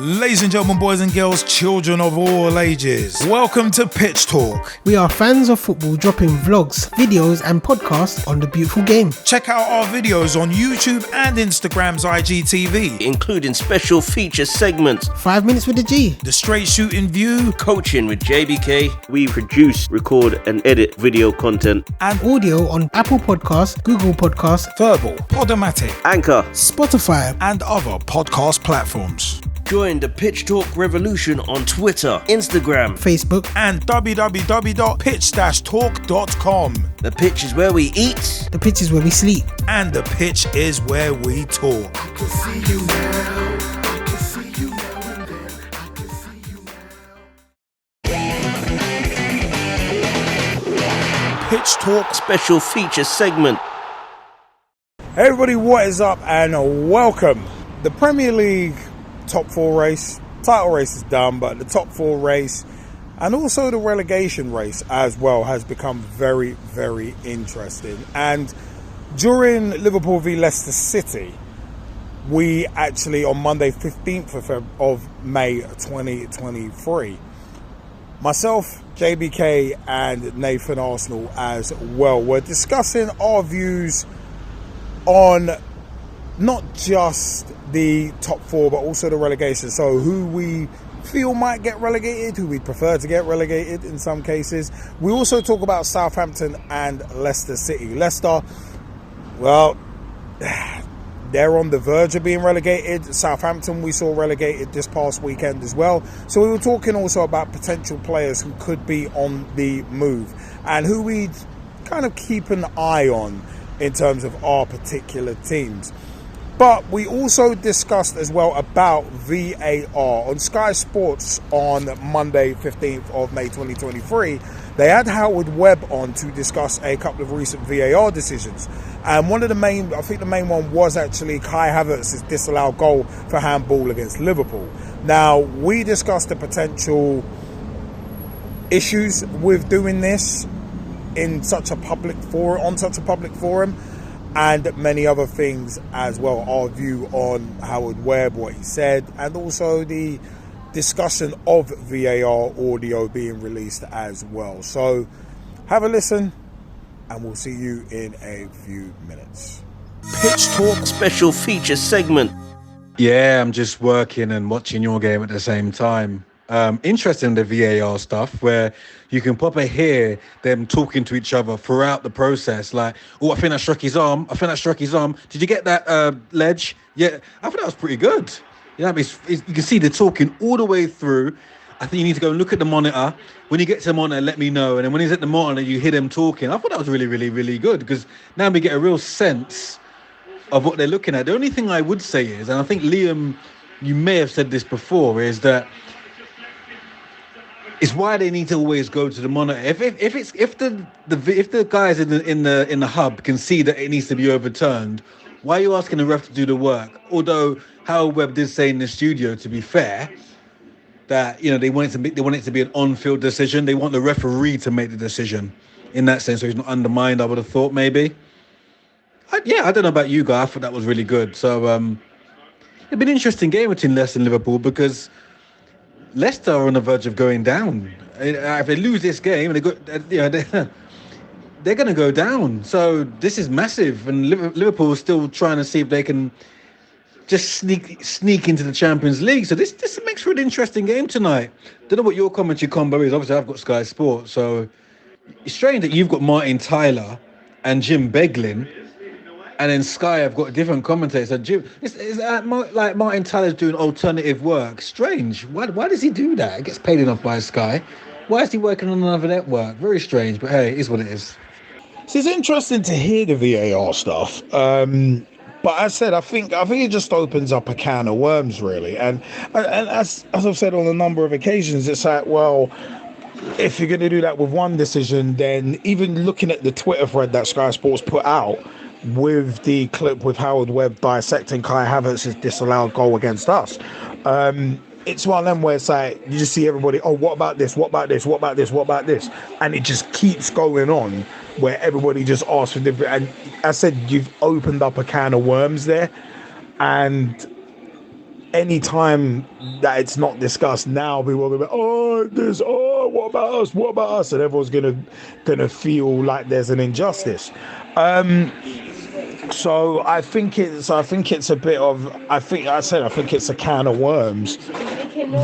Ladies and gentlemen, boys and girls, children of all ages, welcome to Pitch Talk. We are fans of football dropping vlogs, videos and podcasts on the beautiful game. Check out our videos on YouTube and Instagram's IGTV, including special feature segments, 5 minutes with the G, the straight shooting view, coaching with JBK. We produce, record and edit video content and audio on Apple Podcasts, Google Podcasts, Verbal, Podomatic, Anchor, Spotify and other podcast platforms. Join the Pitch Talk revolution on Twitter, Instagram, Facebook and www.pitch-talk.com. The pitch is where we eat. The pitch is where we sleep. And the pitch is where we talk. I can see you now. I can see you now and then. I can see you now. Pitch Talk special feature segment. Hey everybody, what is up and welcome. The Premier League top four race, title race is done, but the top four race and also the relegation race as well has become very, very interesting. And during Liverpool v Leicester City, we actually on Monday 15th of May 2023, myself, JBK and Nathan Arsenal as well, were discussing our views on not just the top four, but also the relegation. So who we feel might get relegated, who we prefer to get relegated in some cases. We also talk about Southampton and Leicester City. Leicester, well, they're on the verge of being relegated. Southampton, we saw relegated this past weekend as well. So we were talking also about potential players who could be on the move and who we'd kind of keep an eye on in terms of our particular teams. But we also discussed as well about VAR. On Sky Sports on Monday 15th of May 2023, they had Howard Webb on to discuss a couple of recent VAR decisions. And one of the main, I think the main one was actually Kai Havertz's disallowed goal for handball against Liverpool. Now, we discussed the potential issues with doing this in such a public forum, on such a public forum, and many other things as well. Our view on Howard Webb, what he said, and also the discussion of VAR audio being released as well. So have a listen and we'll see you in a few minutes. Pitch Talk special feature segment. Yeah, I'm just working and watching your game at the same time. Interesting, the VAR stuff where you can probably hear them talking to each other throughout the process. Like, oh, I think I struck his arm. Did you get that ledge? Yeah, I think that was pretty good. You know, you can see they're talking all the way through. I think you need to go and look at the monitor. When you get to the monitor, let me know. And then when he's at the monitor, you hear them talking. I thought that was really, really, really good because now we get a real sense of what they're looking at. The only thing I would say is, and I think Liam, you may have said this before, is that it's why they need to always go to the monitor. If the guys in the hub can see that it needs to be overturned, why are you asking the ref to do the work? Although Howard Webb did say in the studio, to be fair, that they want it to be an on-field decision. They want the referee to make the decision in that sense, so he's not undermined. I would have thought maybe. I don't know about you guys. I thought that was really good. So it'd been an interesting game between Leicester and Liverpool because Leicester are on the verge of going down. If they lose this game, they're going to go down. So this is massive, and Liverpool is still trying to see if they can just sneak into the Champions League. So this makes for an interesting game tonight. Don't know what your commentary combo is. Obviously, I've got Sky Sports, so it's strange that you've got Martin Tyler and Jim Beglin. And then Sky have got different commentators. So Jim, it's like Martin Tyler's doing alternative work. Strange. Why does he do that? He gets paid enough by Sky. Why is he working on another network? Very strange, but hey, it is what it is. So it's interesting to hear the VAR stuff. But as I said, I think it just opens up a can of worms, really. And as I've said on a number of occasions, it's like, well, if you're going to do that with one decision, then even looking at the Twitter thread that Sky Sports put out, with the clip with Howard Webb dissecting Kai Havertz's disallowed goal against us. It's one of them where it's like, you just see everybody, oh, what about this? What about this? What about this? What about this? And it just keeps going on where everybody just asks for different. And I said, you've opened up a can of worms there. And any time that it's not discussed now, people are gonna be, what about us, and everyone's gonna feel like there's an injustice. So I think it's a bit of, I think it's a can of worms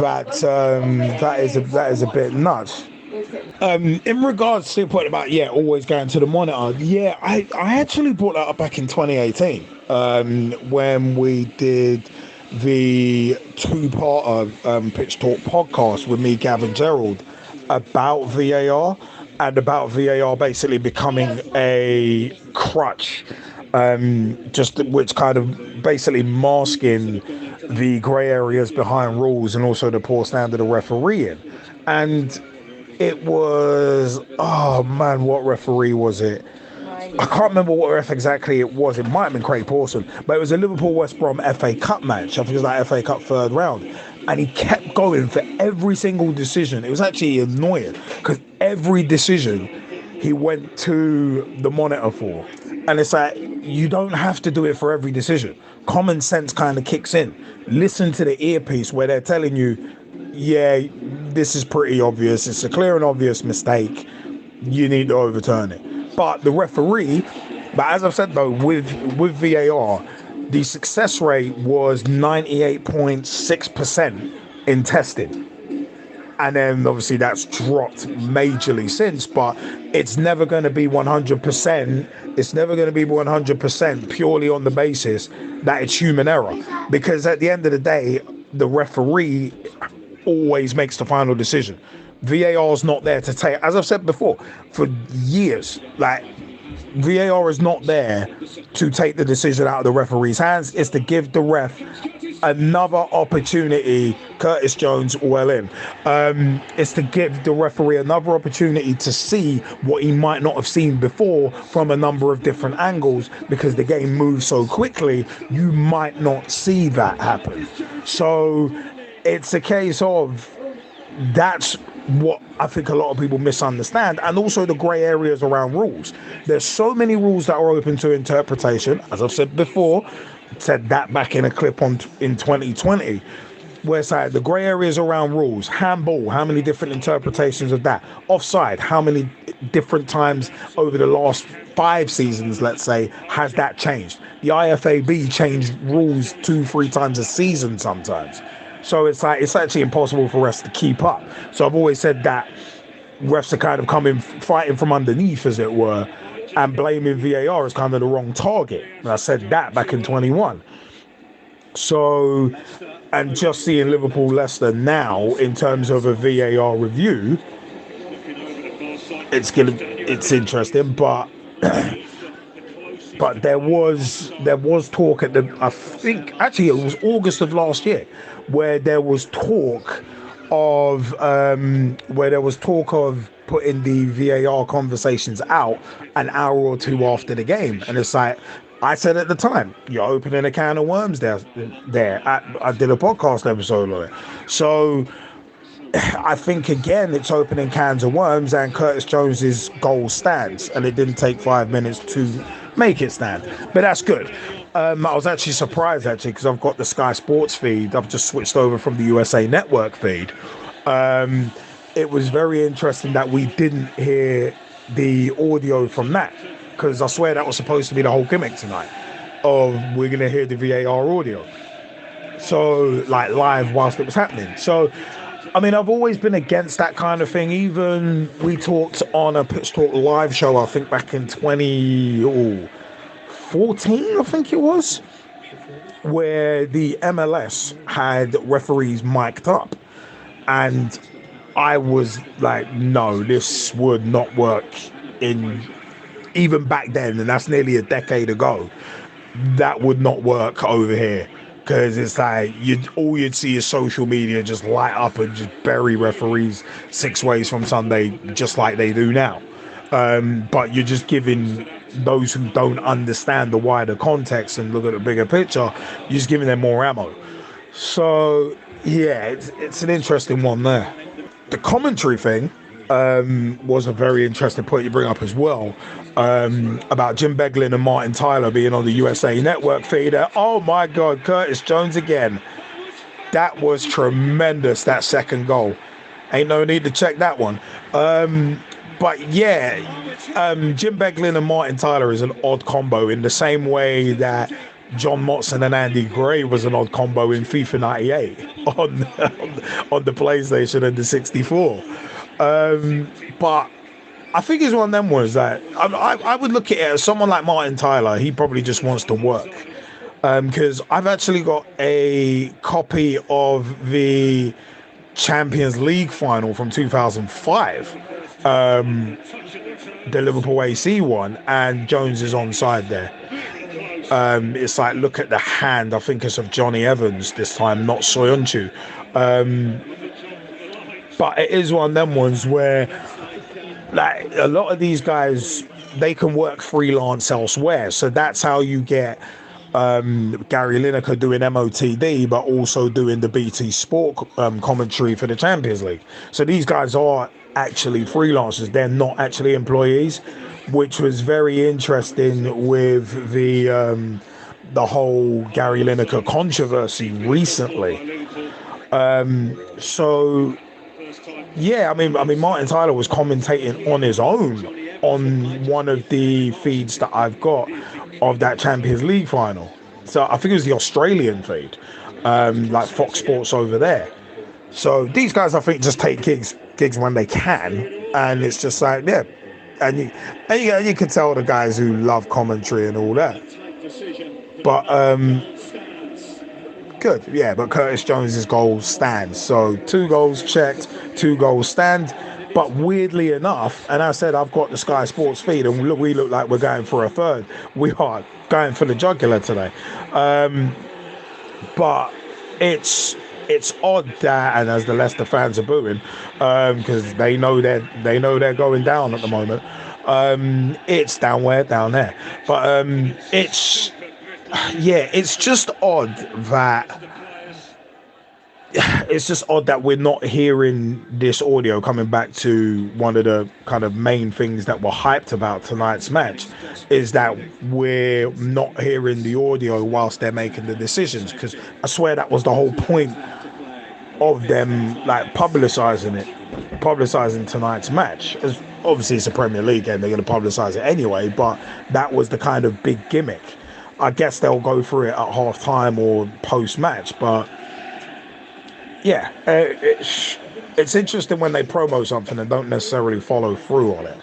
that is a bit nuts. In regards to the point about always going to the monitor, I actually brought that up back in 2018 when we did the two-part of Pitch Talk podcast with me, Gavin Gerald, about VAR and about VAR basically becoming a crutch, which kind of basically masking the grey areas behind rules and also the poor standard of refereeing. And it was, what referee was it? I can't remember what ref exactly it was. It might have been Craig Pawson, but it was a Liverpool-West Brom FA Cup match. I think it was like FA Cup third round. And he kept going for every single decision. It was actually annoying because every decision he went to the monitor for. And it's like, you don't have to do it for every decision. Common sense kind of kicks in. Listen to the earpiece where they're telling you, this is pretty obvious. It's a clear and obvious mistake. You need to overturn it. But the referee, as I've said though, with VAR, the success rate was 98.6% in testing. And then obviously that's dropped majorly since, but it's never going to be 100%. It's never going to be 100% purely on the basis that it's human error. Because at the end of the day, the referee always makes the final decision. VAR is not there to take, as I've said before, for years, like VAR is not there to take the decision out of the referee's hands. It's to give the ref another opportunity. Curtis Jones, well in. It's to give the referee another opportunity to see what he might not have seen before from a number of different angles, because the game moves so quickly, you might not see that happen. So it's a case of, that's what I think a lot of people misunderstand, and also the grey areas around rules. There's so many rules that are open to interpretation, as I've said before, said that back in a clip in 2020, where it's like the grey areas around rules. Handball, how many different interpretations of that? Offside, how many different times over the last 5 seasons, let's say, has that changed? The IFAB changed rules 2-3 times a season sometimes. So it's like, it's actually impossible for refs to keep up. So I've always said that refs are kind of coming, fighting from underneath, as it were, and blaming VAR as kind of the wrong target. And I said that back in 21. So, and just seeing Liverpool Leicester now in terms of a VAR review, it's interesting, but but there was talk at I think actually it was August of last year, where there was talk of putting the VAR conversations out an hour or two after the game. And it's like, I said at the time, you're opening a can of worms there. I did a podcast episode on it. So I think, again, it's opening cans of worms, and Curtis Jones's goal stands, and it didn't take 5 minutes to make it stand. But that's good. I was actually surprised, because I've got the Sky Sports feed. I've just switched over from the USA Network feed. It was very interesting that we didn't hear the audio from that, because I swear that was supposed to be the whole gimmick tonight, of we're going to hear the VAR audio. So, like, live whilst it was happening. So, I mean, I've always been against that kind of thing. Even we talked on a Pitch Talk live show, I think back in 2014, I think it was, where the MLS had referees mic'd up. And I was like, no, this would not work even back then, and that's nearly a decade ago. That would not work over here. Because it's like, all you'd see is social media just light up and just bury referees 6 ways from Sunday, just like they do now. But you're just giving those who don't understand the wider context and look at the bigger picture, you're just giving them more ammo. So, yeah, it's an interesting one there. The commentary thing was a very interesting point you bring up as well, about Jim Beglin and Martin Tyler being on the USA Network feed. Oh my God, Curtis Jones again. That was tremendous, that second goal. Ain't no need to check that one. But yeah, Jim Beglin and Martin Tyler is an odd combo in the same way that John Motson and Andy Gray was an odd combo in FIFA 98 on the PlayStation and the 64. But I think it's one of them ones that I would look at it as someone like Martin Tyler. He probably just wants to work. Because I've actually got a copy of the Champions League final from 2005, the Liverpool AC one, and Jones is onside there. It's like, look at the hand, I think it's of Johnny Evans this time, not Soyuncu. But it is one of them ones where, like, a lot of these guys, they can work freelance elsewhere. So that's how you get Gary Lineker doing MOTD, but also doing the BT Sport commentary for the Champions League. So these guys are actually freelancers. They're not actually employees, which was very interesting with the whole Gary Lineker controversy recently. So yeah, I mean, Martin Tyler was commentating on his own on one of the feeds that I've got of that Champions League final. So I think it was the Australian feed, like Fox Sports over there. So these guys, I think, just take gigs when they can, and it's just like, yeah, and you can tell the guys who love commentary and all that. But good, yeah. But Curtis Jones's goal stands. So 2 goals checked, 2 goals stand. But weirdly enough, and I said I've got the Sky Sports feed, and we look like we're going for a third. We are going for the jugular today. But it's odd that, and as the Leicester fans are booing, because they know they're going down at the moment. It's down there. But it's just odd that. It's just odd that we're not hearing this audio. Coming back to one of the kind of main things that were hyped about tonight's match, is that we're not hearing the audio whilst they're making the decisions, because I swear that was the whole point of them, like, publicising tonight's match. As obviously it's a Premier League game, they're going to publicise it anyway, but that was the kind of big gimmick. I guess they'll go through it at half time or post match, but yeah, it's interesting when they promo something and don't necessarily follow through on it.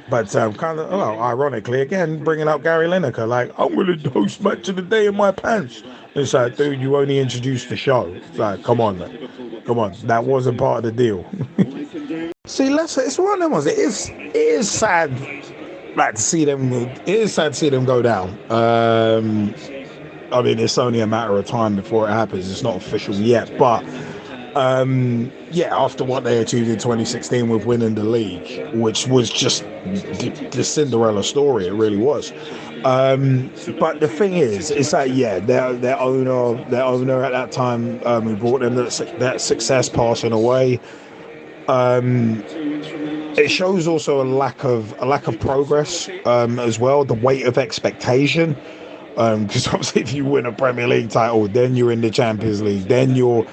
But kind of, ironically, again, bringing up Gary Lineker, like, I'm going to host match of the day in my pants. It's like, dude, you only introduced the show. It's like, come on, man. Come on. That wasn't part of the deal. See, it's one of them ones. It is sad, like, to see them. It is sad to see them go down. I mean, it's only a matter of time before it happens. It's not official yet, but after what they achieved in 2016 with winning the league, which was just the Cinderella story, it really was. But the thing is, it's like, their owner at that time, who brought them that success passing away. It shows also a lack of progress as well. The weight of expectation. Because obviously if you win a Premier League title, then you're in the Champions League, then your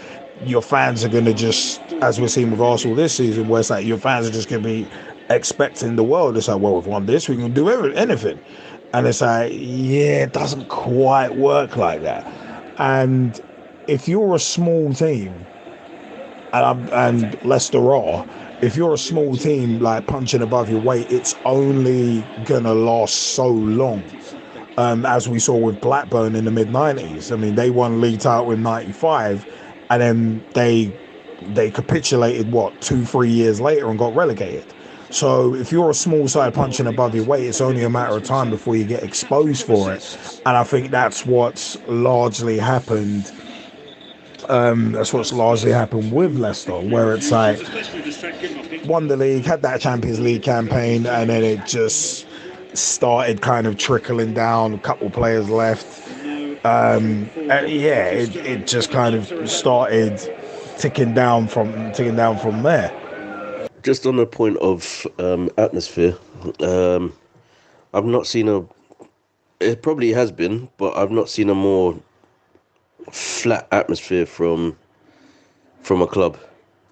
fans are going to just, as we're seeing with Arsenal this season, where it's like your fans are just going to be expecting the world. It's like, well, we've won this, we can do anything. And it's like, yeah, it doesn't quite work like that. And if you're a small team, and Leicester are, if you're a small team, like, punching above your weight, it's only going to last so long. As we saw with Blackburn in the mid-90s. I mean, they won league title in 95, and then they capitulated, 2-3 years later and got relegated. So if you're a small side punching above your weight, it's only a matter of time before you get exposed for it. And I think that's what's largely happened. That's what's largely happened with Leicester, where it's like, won the league, had that Champions League campaign, and then it just started kind of trickling down. A couple players left. It just kind of started ticking down from there. Just on the point of atmosphere, I've not seen it probably has been, but I've not seen a more flat atmosphere from a club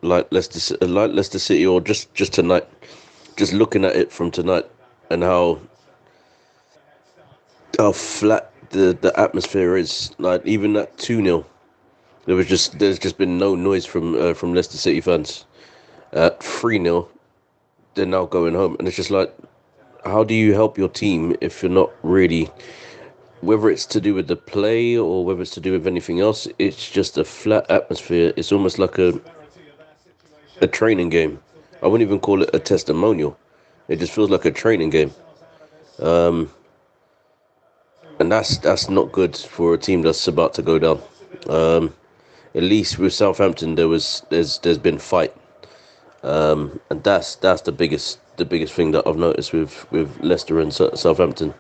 like Leicester City, or just tonight. Just looking at it from tonight, and how flat the atmosphere is. Like even at 2-0, there's just been no noise from Leicester City fans. At 3-0, they're now going home, and it's just like, how do you help your team if you're not really, whether it's to do with the play or whether it's to do with anything else? It's just a flat atmosphere. It's almost like a training game. I wouldn't even call it a testimonial. It just feels like a training game. And that's not good for a team that's about to go down. At least with Southampton, there's been fight. And that's the biggest thing that I've noticed with Leicester and Southampton.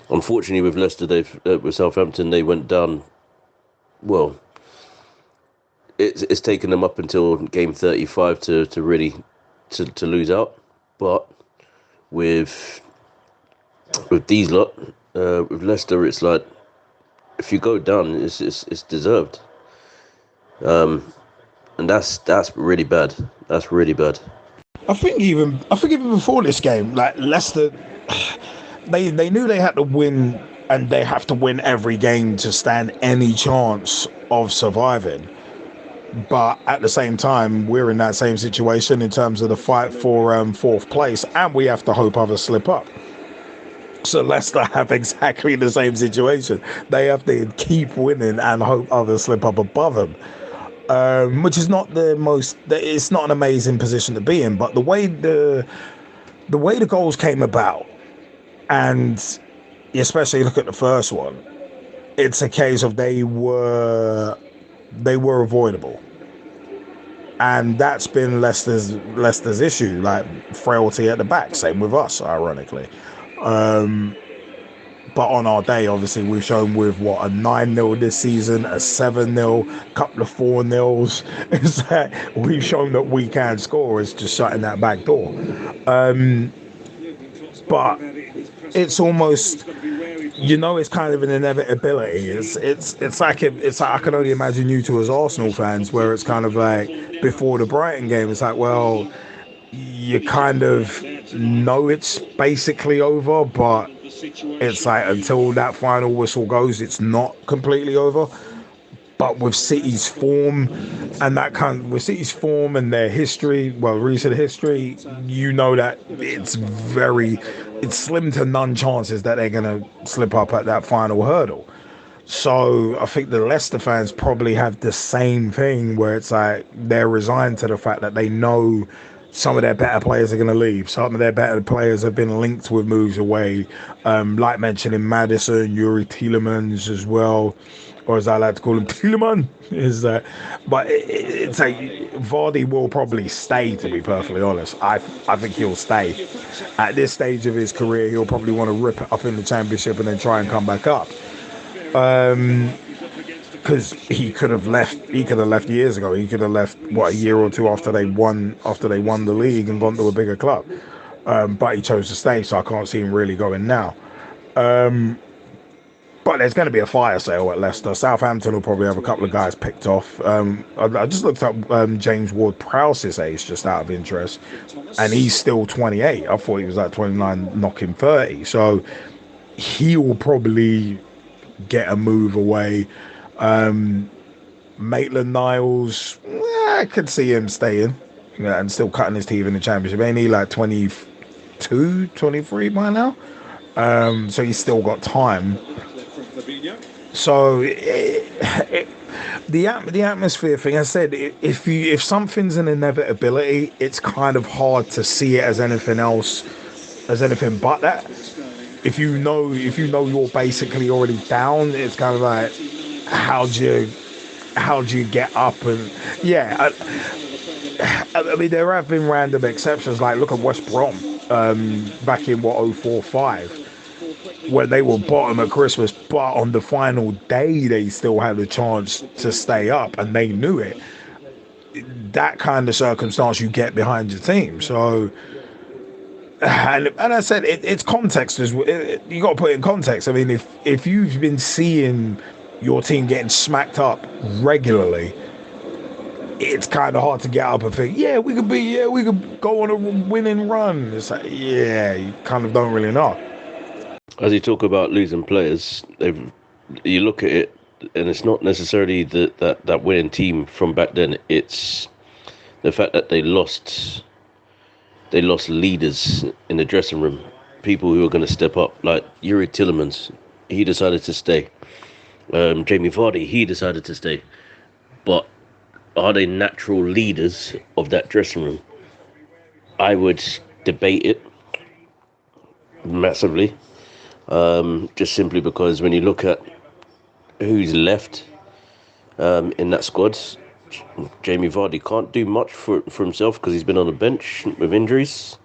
Unfortunately, with Leicester, with Southampton, they went down. Well, it's taken them up until game 35 to really to lose out. But with these lot, with Leicester, it's like, if you go down, it's deserved. And that's really bad. That's really bad. I think even before this game, like Leicester, they knew they had to win, and they have to win every game to stand any chance of surviving. But at the same time, we're in that same situation in terms of the fight for fourth place, and we have to hope others slip up. So Leicester have exactly the same situation. They have to keep winning and hope others slip up above them. Which is not it's not an amazing position to be in, but the way the goals came about, and especially look at the first one, it's a case of they were avoidable, and that's been Leicester's issue, like frailty at the back. Same with us, ironically. But on our day, obviously, we've shown with a 9-0 this season, a 7-0, couple of 4-0s. Is that we've shown that we can score. It's just shutting that back door. But it's almost, it's kind of an inevitability. It's like I can only imagine you two as Arsenal fans, where it's kind of like before the Brighton game, it's like, well, you kind of know it's basically over, but it's like until that final whistle goes, it's not completely over. But with City's form and their history, recent history, that it's slim to none chances that they're going to slip up at that final hurdle. So I think the Leicester fans probably have the same thing, where it's like they're resigned to the fact that they know some of their better players are going to leave. Some of their better players have been linked with moves away. Like mentioning Maddison, Yuri Tielemans as well, or as I like to call him, Tielemans. But it's like Vardy will probably stay, to be perfectly honest. I think he'll stay. At this stage of his career, he'll probably want to rip it up in the Championship and then try and come back up. Because he could have left years ago. He could have left a year or two after they won the league and gone to a bigger club. But he chose to stay, so I can't see him really going now. But there's going to be a fire sale at Leicester. Southampton will probably have a couple of guys picked off. I just looked up James Ward-Prowse's age, just out of interest, and he's still 28. I thought he was like 29, knocking 30. So he will probably get a move away. Maitland-Niles, I could see him staying and still cutting his teeth in the Championship. Ain't he like 22, 23 by now? So he's still got time. So the atmosphere thing, I said, if something's an inevitability, it's kind of hard to see it as anything but that. If you know you're basically already down, it's kind of like, how do you get up? And I mean, there have been random exceptions, like look at West Brom back in 04-05, where they were bottom at Christmas, but on the final day they still had a chance to stay up, and they knew it. That kind of circumstance you get behind your team. So, and I said it's context as well. You got to put it in context. I mean, if you've been seeing your team getting smacked up regularly, it's kind of hard to get up and think, we could go on a winning run. It's like, you kind of don't really know. As you talk about losing players, you look at it, and it's not necessarily that winning team from back then. It's the fact that they lost leaders in the dressing room, people who are going to step up, like Yuri Tillemans. He decided to stay. Jamie Vardy, he decided to stay. But are they natural leaders of that dressing room? I would debate it massively. Just simply because when you look at who's left in that squad, Jamie Vardy can't do much for himself because he's been on the bench with injuries.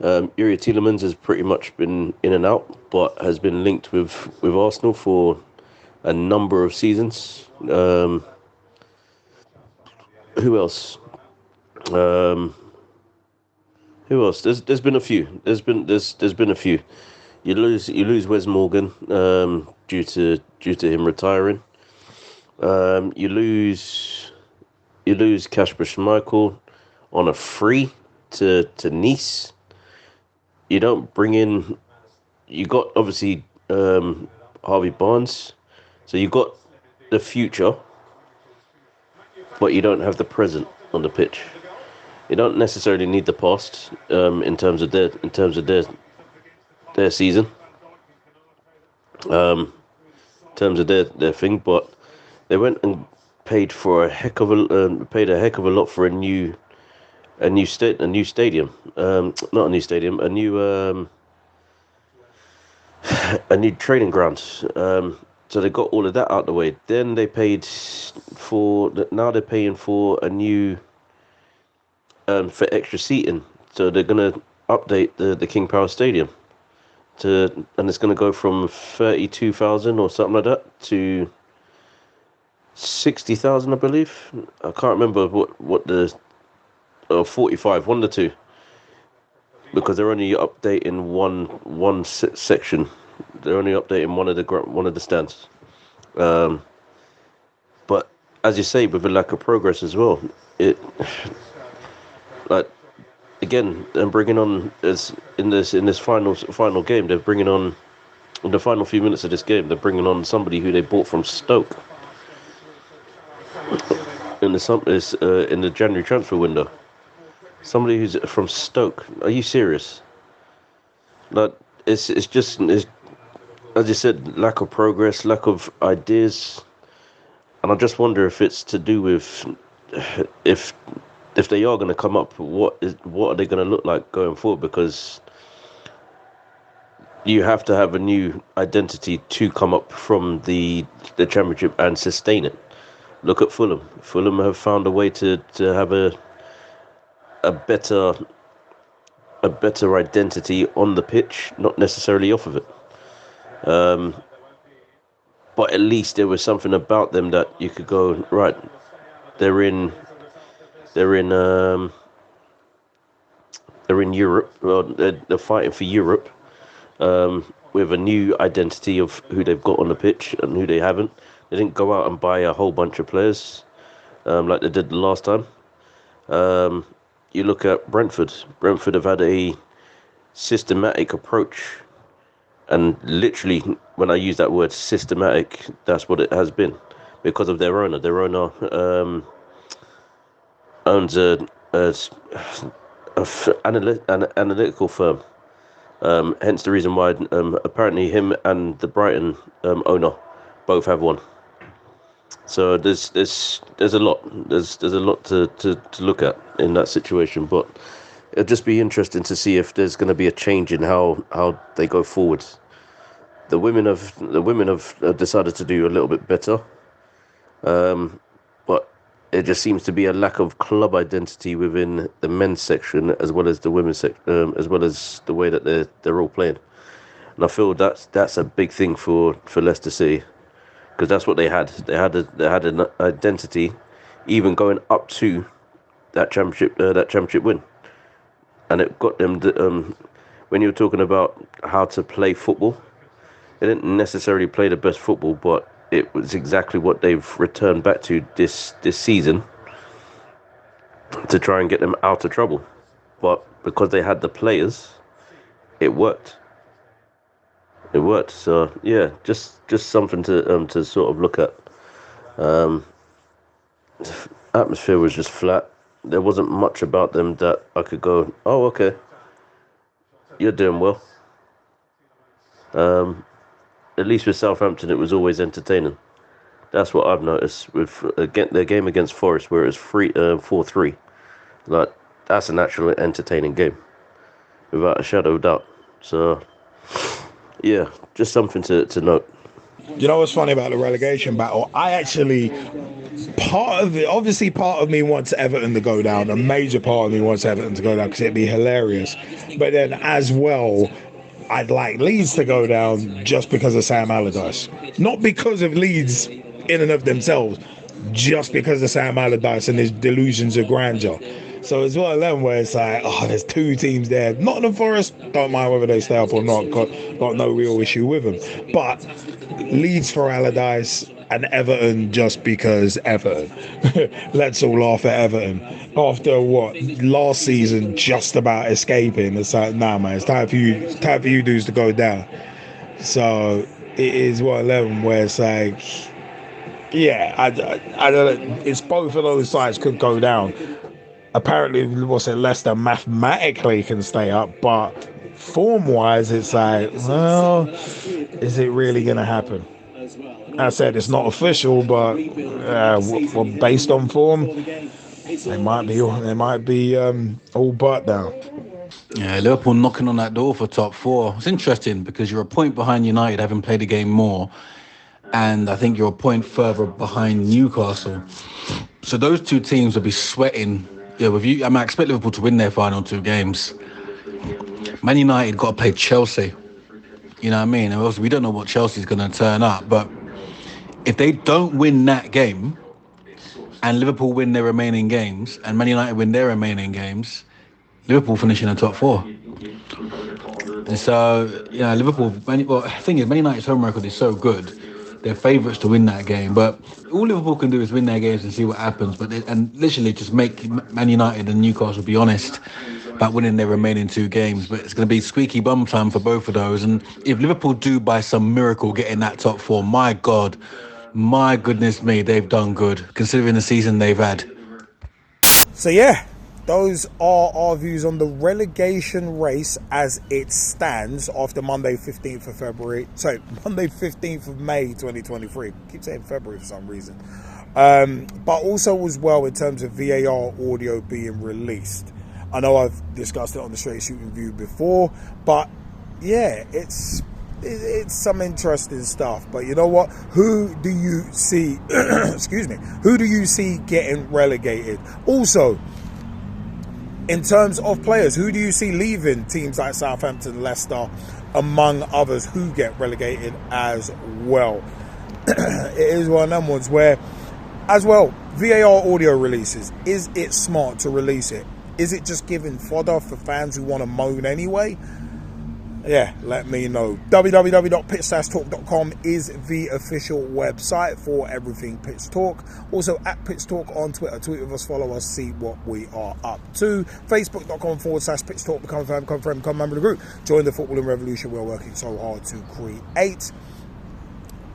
Yuri Tillemans has pretty much been in and out, but has been linked with Arsenal for a number of seasons. Who else? Who else? There's been a few. There's been a few. You lose Wes Morgan due to him retiring. You lose Kasper Schmeichel on a free to Nice. You don't bring in. You got obviously Harvey Barnes, so you got the future, but you don't have the present on the pitch. You don't necessarily need the past in terms of their season, in terms of their thing. But they went and paid a heck of a lot for a new stadium. Not a new stadium, a new training ground. So they got all of that out the way. Then they paid for. Now they're paying for a new. For extra seating. So they're gonna update the King Power Stadium and it's gonna go from 32,000 or something like that to 60,000, I believe. I can't remember what the 45, one of the two, because they're only updating one section. They're only updating one of the stands. But as you say, with the lack of progress as well, like again, and bringing on in this final game, they're bringing on in the final few minutes of this game. They're bringing on somebody who they bought from Stoke in the January transfer window. Somebody who's from Stoke. Are you serious? Like it's just as you said, lack of progress, lack of ideas, and I just wonder if it's to do with if they are going to come up, what are they going to look like going forward? Because you have to have a new identity to come up from the Championship and sustain it. Look at Fulham. Fulham have found a way to have a better identity on the pitch, not necessarily off of it. But at least there was something about them that you could go, right, they're in Europe. Well, they're fighting for Europe with a new identity of who they've got on the pitch and who they haven't. They didn't go out and buy a whole bunch of players like they did the last time. You look at Brentford. Brentford have had a systematic approach, and literally, when I use that word systematic, that's what it has been, because of their owner. Their owner owns an analytical firm. Hence the reason why apparently him and the Brighton owner both have one. So there's a lot. There's a lot to look at in that situation. But it'll just be interesting to see if there's going to be a change in how they go forward. The women have decided to do a little bit better. But it just seems to be a lack of club identity within the men's section as well as the women's section, as well as the way that they're all playing. And I feel that's a big thing for Leicester City, because that's what they had. They had an identity, even going up to that championship win, and it got them. When you were talking about how to play football, they didn't necessarily play the best football, but it was exactly what they've returned back to this season to try and get them out of trouble. But because they had the players, it worked. It worked. So yeah, just something to sort of look at. Atmosphere was just flat. There wasn't much about them that I could go, oh, okay, you're doing well. At least with Southampton, it was always entertaining. That's what I've noticed with their game against Forest, where it was 4-3. Like, that's an actual entertaining game, without a shadow of doubt. So, yeah, just something to note. You know what's funny about the relegation battle? I actually, part of me wants Everton to go down. A major part of me wants Everton to go down because it'd be hilarious. But then as well, I'd like Leeds to go down just because of Sam Allardyce. Not because of Leeds in and of themselves, just because of Sam Allardyce and his delusions of grandeur. So it's one of them where it's like, oh, there's two teams there. Nottingham Forest, don't mind whether they stay up or not, got no real issue with them. But Leeds for Allardyce and Everton just because Everton. Let's all laugh at Everton. After what, last season just about escaping, it's like, nah man, it's time for you dudes to go down. So it is one of them where it's like, yeah, I don't know, it's both of those sides could go down. Apparently, Leicester mathematically can stay up, but form-wise, it's like, well, is it really going to happen? I said it's not official, but based on form, they might be all but down. Yeah, Liverpool knocking on that door for top four. It's interesting because you're a point behind United, having played the game more, and I think you're a point further behind Newcastle. So those two teams will be sweating. Yeah, with you, I expect Liverpool to win their final two games. Man United got to play Chelsea. You know what I mean? And also, we don't know what Chelsea's going to turn up, but if they don't win that game, and Liverpool win their remaining games, and Man United win their remaining games, Liverpool finish in the top four. And so, Liverpool. Well, the thing is, Man United's home record is so good. They're favourites to win that game, but all Liverpool can do is win their games and see what happens. And literally just make Man United and Newcastle be honest about winning their remaining two games. But it's going to be squeaky bum time for both of those. And if Liverpool do by some miracle get in that top four, my goodness me, they've done good considering the season they've had. So yeah, those are our views on the relegation race as it stands after Monday 15th of May 2023. I keep saying February for some reason. But also as well in terms of VAR audio being released. I know I've discussed it on the Straight Shooting View before, but yeah, it's some interesting stuff. But you know what? Who do you see, excuse me, who do you see getting relegated? Also, in terms of players, who do you see leaving teams like Southampton, Leicester, among others who get relegated as well? It is one of them ones where, as well, VAR audio releases. Is it smart to release it? Is it just giving fodder for fans who want to moan anyway? Yeah, let me know. www.pitch-talk.com is the official website for everything Pitch Talk. Also at Pitch Talk on Twitter. Tweet with us, follow us, see what we are up to. Facebook.com/Pitch Talk. Become a fan, become a friend, become a member of the group. Join the footballing revolution we're working so hard to create.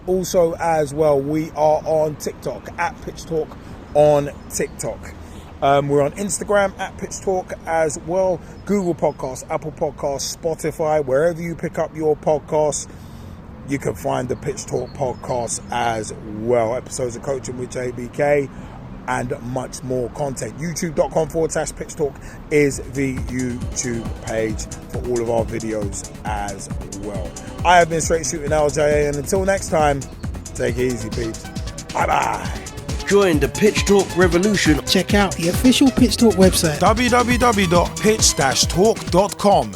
Also as well, we are on TikTok at Pitch Talk on TikTok. We're on Instagram at Pitch Talk as well. Google Podcasts, Apple Podcasts, Spotify, wherever you pick up your podcasts, you can find the Pitch Talk podcast as well. Episodes of Coaching with JBK and much more content. YouTube.com/Pitch Talk is the YouTube page for all of our videos as well. I have been Straight Shooting LJA, and until next time, take it easy, peeps. Bye-bye. Join the Pitch Talk revolution. Check out the official Pitch Talk website. www.pitch-talk.com.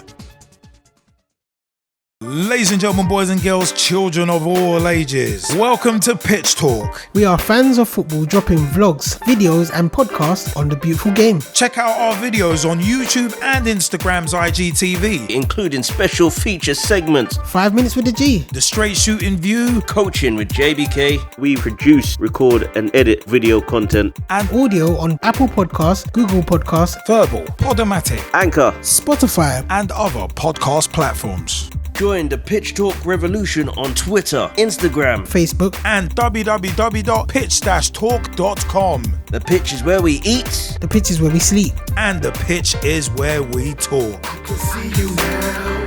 Ladies and gentlemen, boys and girls, children of all ages, welcome to Pitch Talk. We are fans of football dropping vlogs, videos and podcasts on the beautiful game. Check out our videos on YouTube and Instagram's IGTV, including special feature segments, 5 minutes with the G, the straight shooting view, coaching with JBK. We produce, record and edit video content, and audio on Apple Podcasts, Google Podcasts, Verbal, Podomatic, Anchor, Spotify and other podcast platforms. Join the Pitch Talk revolution on Twitter, Instagram, Facebook, and www.pitch-talk.com. The pitch is where we eat. The pitch is where we sleep. And the pitch is where we talk. I can see you now.